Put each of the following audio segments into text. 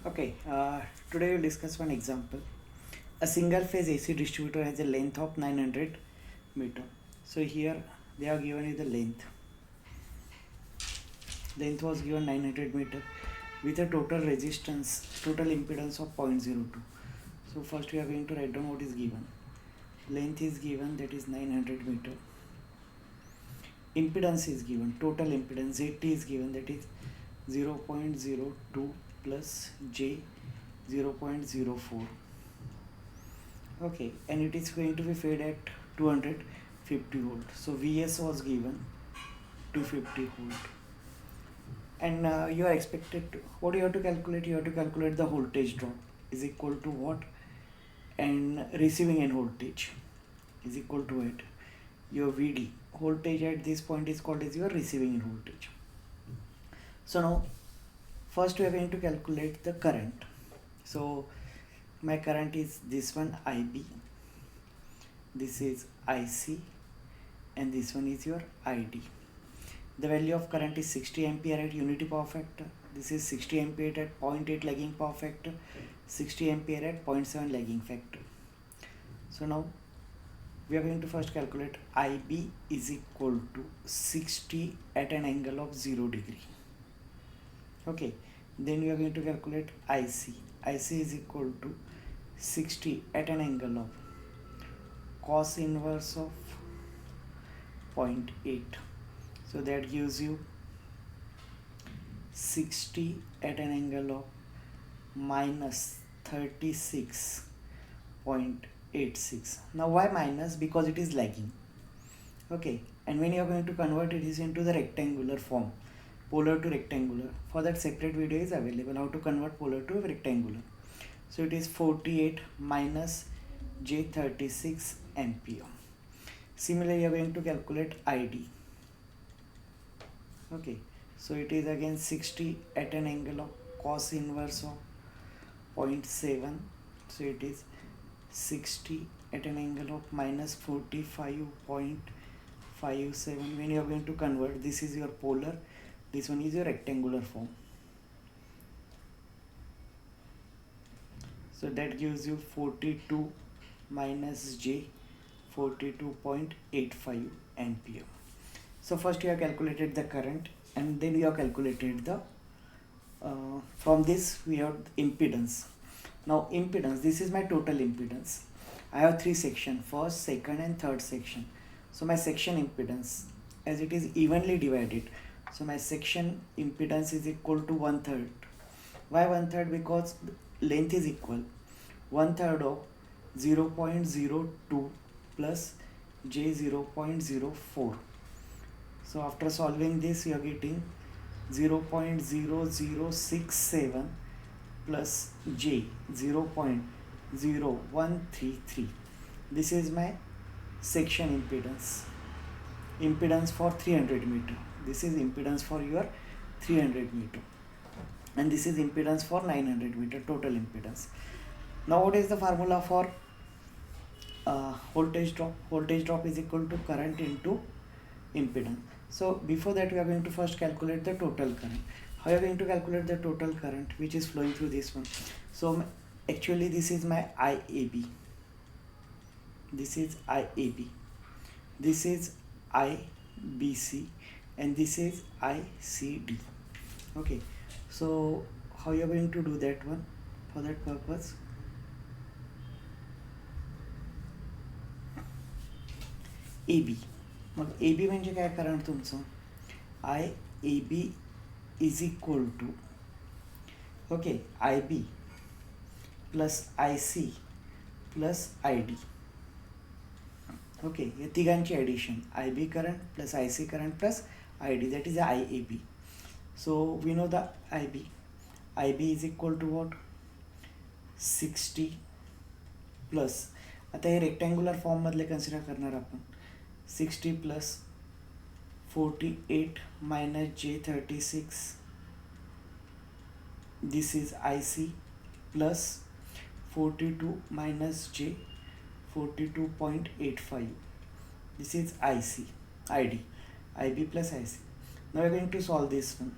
Okay, today we'll discuss one example. A single phase AC distributor has a length of 900 meter. So here they are given you the length. Length was given 900 meter with a total resistance, total impedance of 0.02. So first we are going to write down what is given. Length is given, that is 900 meter. Impedance is given, total impedance ZT is given, that is 0.02 plus J 0.04. Okay, and it is going to be fed at 250 volt. So Vs was given 250 volt, and you are expected to, what you have to calculate, you have to calculate the voltage drop is equal to what, and receiving end voltage is equal to it. Your Vd voltage at this point is called as your receiving end voltage. So now first we are going to calculate the current. So my current is this one, IB, this is IC, and this one is your ID. The value of current is 60 ampere at unity power factor. This is 60 ampere at 0.8 lagging power factor, 60 ampere at 0.7 lagging factor. So now we are going to first calculate IB is equal to 60 at an angle of 0 degree. Okay, then we are going to calculate IC. IC is equal to 60 at an angle of cos inverse of 0.8. So that gives you 60 at an angle of minus 36.86. Now why minus? Because it is lagging. Okay, and when you are going to convert it is into the rectangular form, polar to rectangular. For that separate video is available, how to convert polar to rectangular. So it is 48 minus J36 ampere. Similarly, you are going to calculate ID. Okay, so it is again 60 at an angle of cos inverse of 0.7. So it is 60 at an angle of minus 45.57. When you are going to convert, this is your polar, this one is your rectangular form. So that gives you 42 minus J 42.85 ampere. So first you have calculated the current, and then you have calculated the from this we have impedance. Now impedance, this is my total impedance. I have three sections, first, second and third section. So my section impedance, as it is evenly divided, so my section impedance is equal to 1/3. Why 1/3? Because length is equal. 1/3 of 0.02 plus J 0.04. So after solving this, you are getting 0.0067 plus J 0.0133. This is my section impedance. Impedance for 300 meter. This is impedance for your 300 meter. And this is impedance for 900 meter, total impedance. Now what is the formula for voltage drop? Voltage drop is equal to current into impedance. So before that we are going to first calculate the total current. How are you going to calculate the total current which is flowing through this one? So actually this is my IAB. This is IAB. This is IBC, and this is ICD. Okay, so how you are going to do that one? For that purpose, AB. Mug AB म्हणजे काय current तुमचं? IAB is equal to, okay, IB plus IC plus ID. Okay, या तिघांची addition, IB current plus IC current plus ID, that is IAB. So we know the IB. IB is equal to what? 60 plus, आता हे rectangular form मधले consider करणार आपण. 60 plus 48 minus J36, this is IC, plus 42 minus J 42.85, this is IC, ID, IB plus IC. Now we are going to solve this one.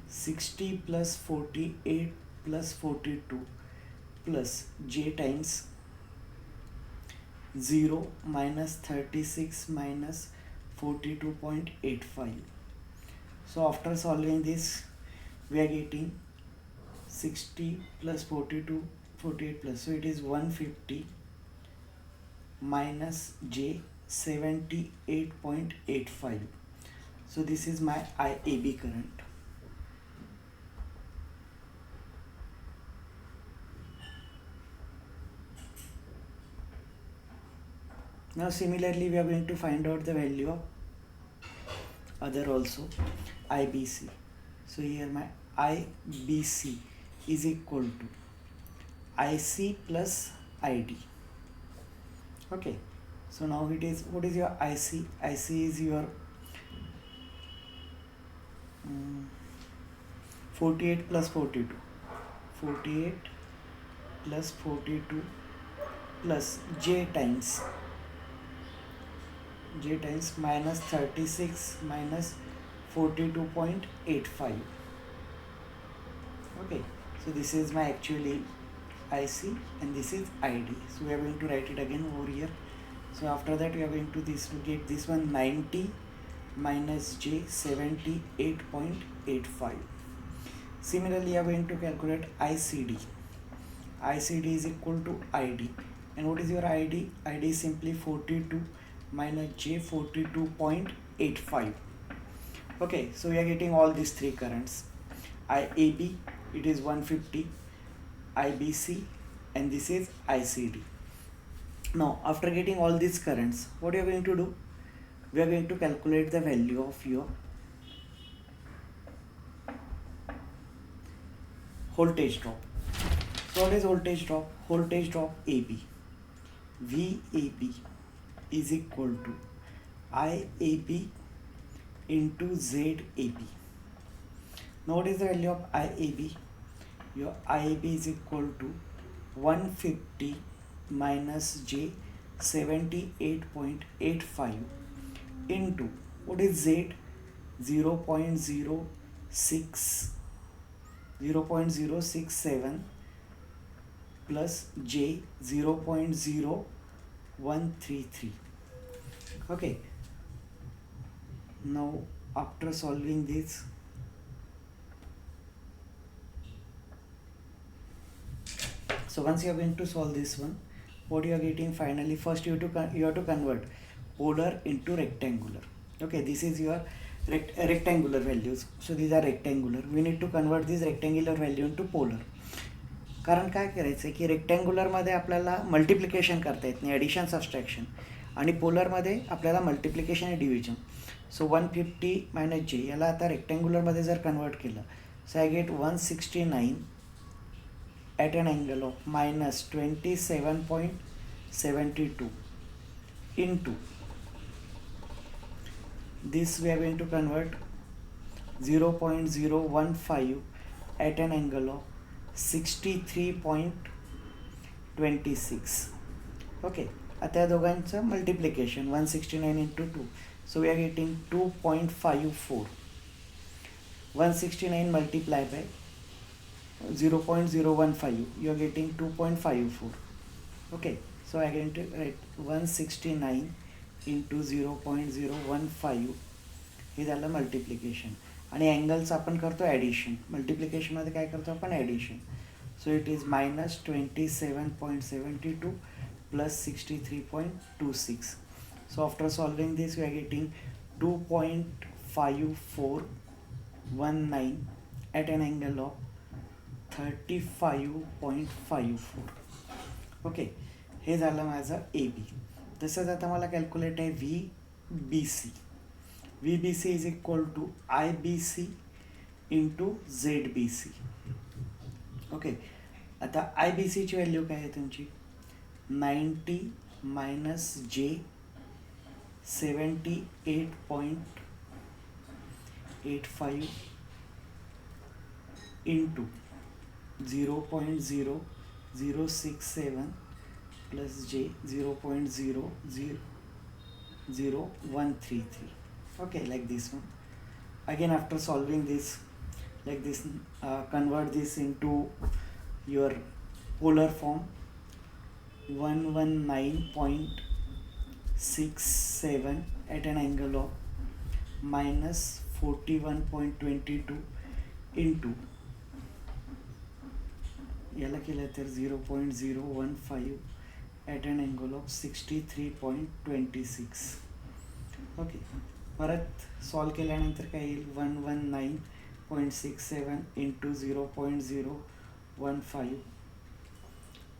60 plus 48 plus 42 plus j times 0 minus 36 minus 42.85. So after solving this, we are getting 60 plus 42, 48 plus. So it is 150 minus j 78.85. So this is my IAB current. Now similarly, we are going to find out the value of other also, IBC. So here my IBC is equal to IC plus ID. Okay, so now it is, what is your IC? IC is your 48 plus 42, 48 plus 42 plus j times minus 36 minus 42.85. Okay, so this is my actually IC and this is ID. So we are going to write it again over here. So after that we are going to get this one 90 minus j 78.85. Similarly, we are going to calculate ICD. ICD is equal to ID. And what is your ID? ID is simply 42 minus j 42.85. Okay, so we are getting all these three currents. IAB, it is 150, IBC, and this is ICD. Now after getting all these currents, what we are going to do? We are going to calculate the value of your voltage drop. So what is voltage drop? Voltage drop AB. VAB is equal to IAB into ZAB. Now what is the value of IAB? Your IAB is equal to 150 minus j 78.85 into, what is Z? 0.067 plus j 0.0133. Okay, now after solving this, so once you are going to solve this one, what you are getting finally, first you have to convert polar into rectangular. Okay, this is your rectangular values. So these are rectangular. We need to convert this rectangular value into polar. कारण काय करायचं आहे की रेक्टँग्युलरमध्ये आपल्याला multiplication करता येत नाही, addition subtraction, आणि पोलरमध्ये आपल्याला मल्टिप्लिकेशन आणि डिव्हिजन. सो 150 मायनस जे याला आता रेक्टँग्युलरमध्ये जर कन्वर्ट केलं, सो I get 169 at an angle of minus 27.72 into this we are going to convert 0.015 at an angle of 63.26. Okay, आता या दोघांचं multiplication 169 into 2, so we are getting 2.54. 169 multiplied by 0.015, you are getting 2.54. Okay, so I am going to write 169 into 0.015 हे झालं multiplication, आणि अँगलचं आपण करतो addition. मल्टिप्लिकेशनमध्ये काय करतो आपण? Addition. So it is minus 27.72 plus 63.26. So after solving this we are getting 2.5419 at an angle of 35.54. Okay, हे झालं माझं ए बी. तसंच आता मला कॅल्क्युलेट आहे VBC. VBC is equal to IBC into ZBC. Okay, आता IBCची व्हॅल्यू काय आहे तुमची? 90 मायनस जे 78.85 into 0.0067 plus j 0.00133. Okay, like this one. Again, after solving this, like this, convert this into your polar form 119.67 at an angle of minus 41.22 into याला केलं तर 0.015 at an angle of 63.26. Okay, परत solve केल्यानंतर काय येईल 119.67 into 0.015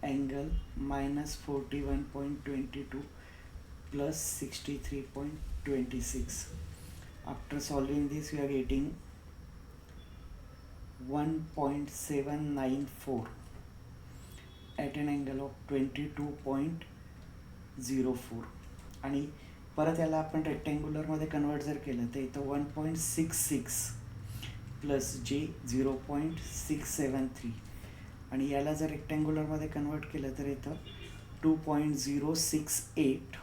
angle minus 41.22 plus 63.26. After solving this we are getting 1.794 at an angle of 22.04. आणि परत याला आपण रेक्टँग्युलरमध्ये कन्वर्ट जर केलं तर इथं 1.66 प्लस जे 0.673 आणि याला जर रेक्टँग्युलरमध्ये कन्वर्ट केलं तर इथं 2.068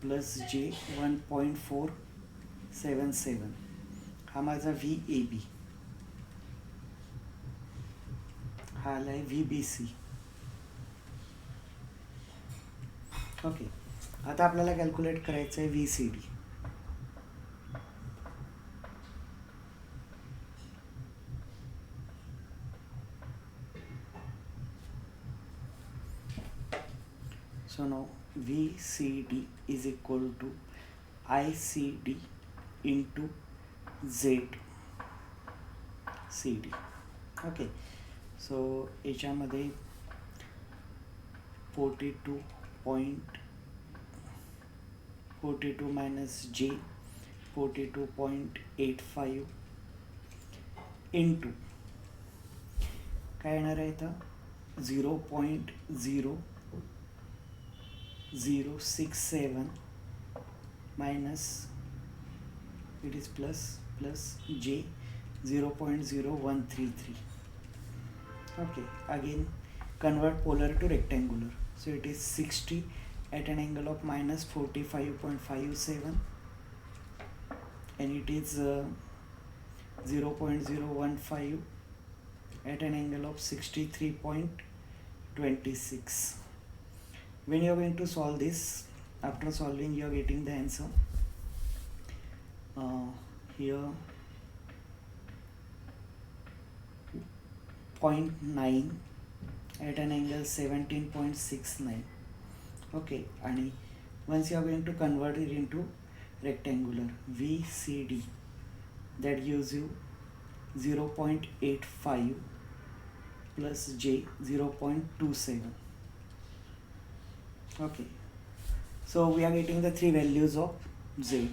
प्लस जे 1.477. हा माझा VAB, हा आला आहे VBC. ओके, आता आपल्याला कॅल्क्युलेट करायचं आहे VCD. So now VCD is equal to ICD into ZCD. Okay, so याच्यामध्ये 42 minus J 42.85 into काय येणार आहे इथं 0.0067 minus it is plus J 0.0133. okay, again convert polar to rectangular, so it is 60 at an angle of minus 45.57 and it is 0.015 at an angle of 63.26. when you are going to solve this, after solving you are getting the answer here 0.9 at an angle 17.69. okay, and once you are going to convert it into rectangular, VCD, that gives you 0.85 plus J 0.27. okay, so we are getting the three values of Z.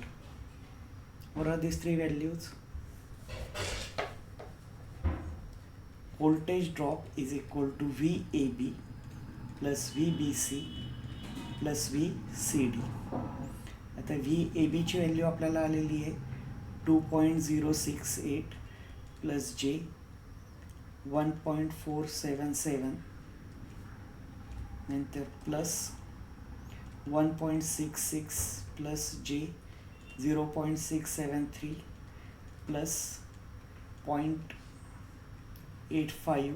what are these three values? voltage drop is equal to VAB plus VBC plus VCD. आता VAB ची value आपल्याला आलेली आहे 2.068 plus J 1.477 नंतर plus 1.66 plus J 0.673 plus 0.85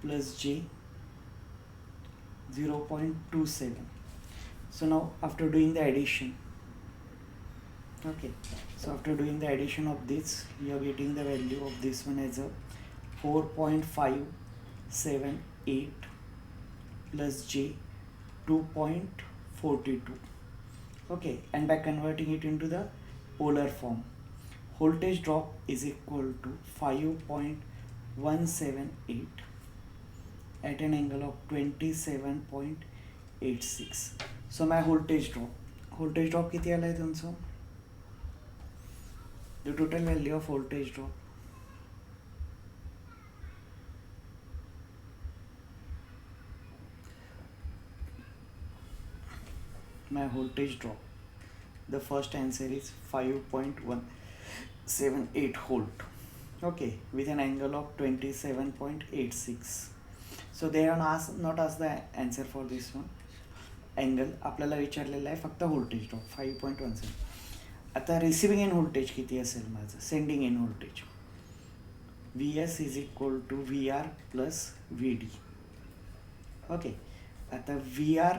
plus J 0.27. so now after doing the addition, okay, so after doing the addition of this you are getting the value of this one as a 4.578 plus J 2.42. okay, and by converting it into the polar form, voltage drop is equal to 5.178 at an angle of 27.86. so my voltage drop किती आला आहे तुमचं? the total value of voltage drop my voltage drop, the first answer is 5.178 volt. okay, with an angle of 27.86. so they are not asked the answer for this one. angle आपल्याला विचारलेला आहे फक्त voltage drop 5.17. आता receiving end voltage किती असेल माझं? Sending end voltage Vs is equal to Vr plus Vd. Okay, आता Vr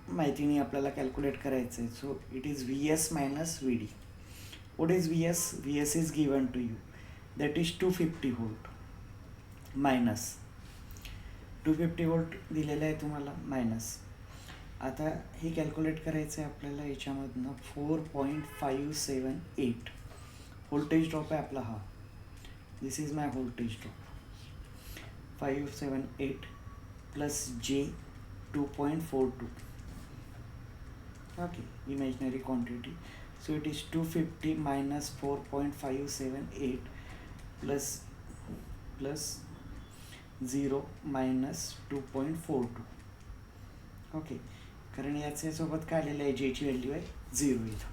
माहिती नाही आपल्याला कॅल्क्युलेट करायचं आहे. सो it is Vs minus Vd. What is Vs? Vs is given to you, that is 250 volt minus 250 volt दिलेलं आहे तुम्हाला minus. आता हे कॅल्क्युलेट करायचं आहे आपल्याला. याच्यामधनं 4.578 व्होल्टेज ड्रॉप आहे आपला हा. This is my voltage drop 578 plus J 2.42. okay, imaginary quantity. So it is 250 minus 4.578 plus 0 minus 2.42. Okay, कारण याच्यासोबत काय आलेलं आहे, जेची व्हॅल्यू आहे 0 इथं.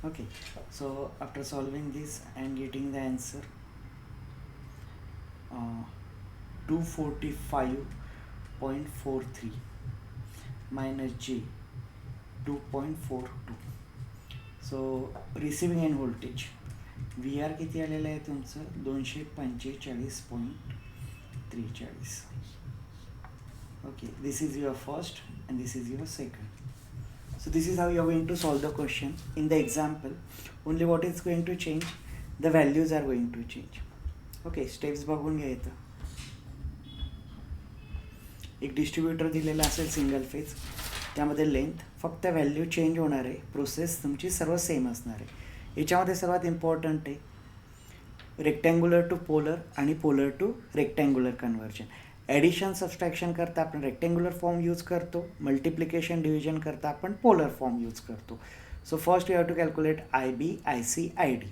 Okay, so after solving this I am getting the answer 245.43 minus J 2.42. So receiving end voltage VR किती आलेलं आहे तुमचं 245.43. Okay, this is your first and this is your second. So this is how you are going to solve the question. In the example only what is going to change, the values are going to change. Okay, steps बघून घ्या. इथं एक distributor दिलेला असेल single phase, त्यामध्ये length फक्त value change होणार आहे, प्रोसेस तुमची सर्व सेम असणार आहे. याच्यामध्ये सर्वात इम्पॉर्टंट आहे रेक्टँग्युलर टू पोलर आणि polar to rectangular conversion. Addition subtraction करता आपण रेक्टँग्युलर फॉर्म यूज करतो, मल्टिप्लिकेशन डिव्हिजन करता आपण पोलर फॉर्म यूज करतो. So first you have to calculate IB, IC, ID,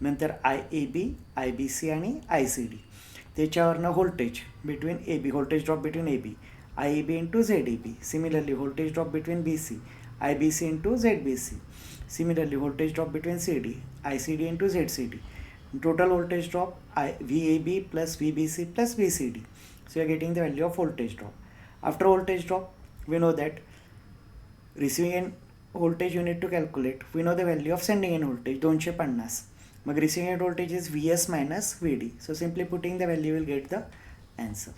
नंतर IAB, IBC आणि ICD. त्याच्यावरनं voltage between AB, voltage drop between AB, IAB into ZAB. Similarly, voltage drop between BC, IBC into ZBC. Similarly, voltage drop between CD, ICD into ZCD. Total voltage drop VAB plus VBC plus VCD. So you are getting the value of voltage drop. After voltage drop, we know that receiving end voltage you need to calculate. We know the value of sending end voltage 250. But receiving end voltage is Vs minus Vd. So simply putting the value, you will get the answer.